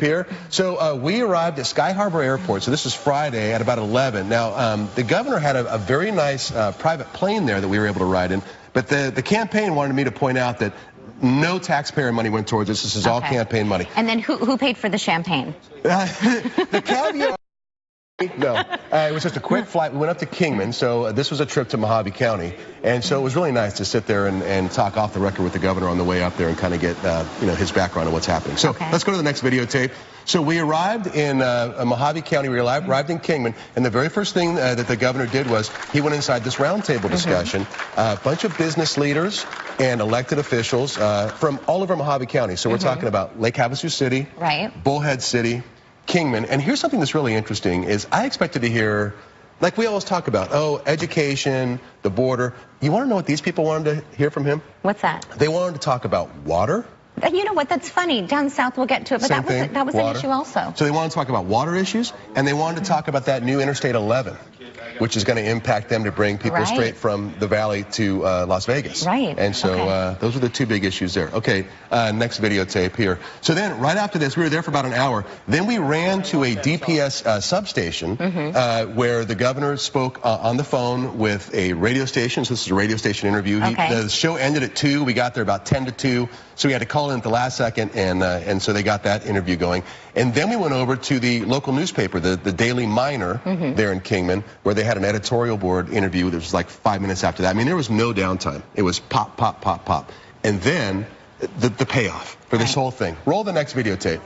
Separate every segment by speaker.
Speaker 1: here. So we arrived at Sky Harbor Airport. So this is Friday at about 11. Now, the governor had a very nice private plane there that we were able to ride in. But the campaign wanted me to point out that no taxpayer money went towards this. This is all campaign money.
Speaker 2: And then who paid for the champagne?
Speaker 1: The caveat. No, it was just a quick flight. We went up to Kingman, so this was a trip to Mojave County, and so it was really nice to sit there and talk off the record with the governor on the way up there and kind of get his background on what's happening. So let's go to the next videotape. So we arrived in Mojave County. We arrived in Kingman, and the very first thing that the governor did was he went inside this roundtable discussion. A bunch of business leaders and elected officials from all over Mojave County. So we're talking about Lake Havasu City, Bullhead City, Kingman. And here's something that's really interesting is I expected to hear, like we always talk about, education, the border. You want to know what these people wanted to hear from him?
Speaker 2: What's that?
Speaker 1: They wanted to talk about water.
Speaker 2: You know what, that's funny. Down south, we'll get to it, but that was an issue also.
Speaker 1: So they wanted to talk about water issues, and they wanted to talk about that new Interstate 11, which is going to impact them to bring people straight from the valley to Las Vegas. And so those are the two big issues there. Okay, next videotape here. So then right after this, we were there for about an hour. Then we ran to a DPS substation where the governor spoke on the phone with a radio station. So this is a radio station interview. The show ended at 2. We got there about 10 to 2. So we had to call in at the last second, and so they got that interview going. And then we went over to the local newspaper, the Daily Miner, there in Kingman, where they had an editorial board interview. That was like 5 minutes after that. I mean, there was no downtime. It was pop, pop, pop, pop. And then the payoff for this whole thing. Roll the next videotape.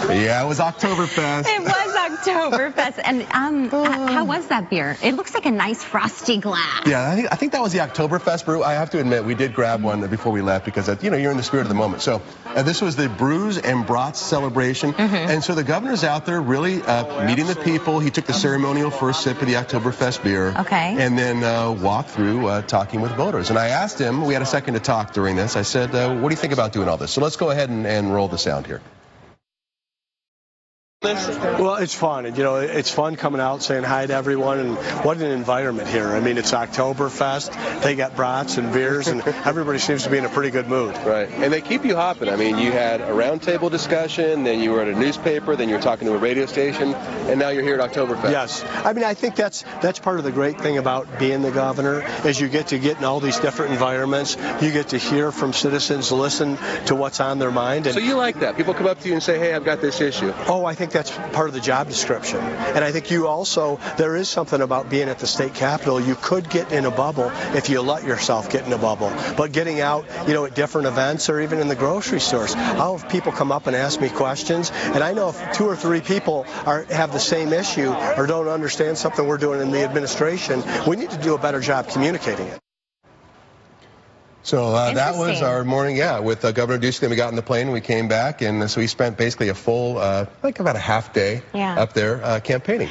Speaker 1: Yeah, it was Oktoberfest.
Speaker 2: It was Oktoberfest. And how was that beer? It looks like a nice frosty glass.
Speaker 1: Yeah, I think that was the Oktoberfest brew. I have to admit, we did grab one before we left because, you're in the spirit of the moment. So this was the Brews and Brats celebration. And so the governor's out there really meeting the people. He took the ceremonial first sip of the Oktoberfest beer. And then walked through talking with voters. And I asked him, we had a second to talk during this. I said, what do you think about doing all this? So let's go ahead and roll the sound here.
Speaker 3: Well, it's fun, and it's fun coming out saying hi to everyone, and what an environment here. I mean, it's Oktoberfest. They got brats and beers, and everybody seems to be in a pretty good mood.
Speaker 1: Right, and they keep you hopping. I mean, you had a roundtable discussion, then you were at a newspaper, then you were talking to a radio station, and now you're here at Oktoberfest.
Speaker 3: Yes, I mean, I think that's part of the great thing about being the governor is you get to get in all these different environments. You get to hear from citizens, listen to what's on their mind. And
Speaker 1: so you like that? People come up to you and say, hey, I've got this issue.
Speaker 3: Oh, I think that's part of the job description. And I think there is something about being at the state capitol. You could get in a bubble if you let yourself get in a bubble. But getting out, at different events or even in the grocery stores, I'll have people come up and ask me questions. And I know if 2 or 3 people have the same issue or don't understand something we're doing in the administration, we need to do a better job communicating it.
Speaker 1: So that was our morning, with Governor Ducey. Then we got in the plane and we came back, and so we spent basically a full, like about a half day up there campaigning.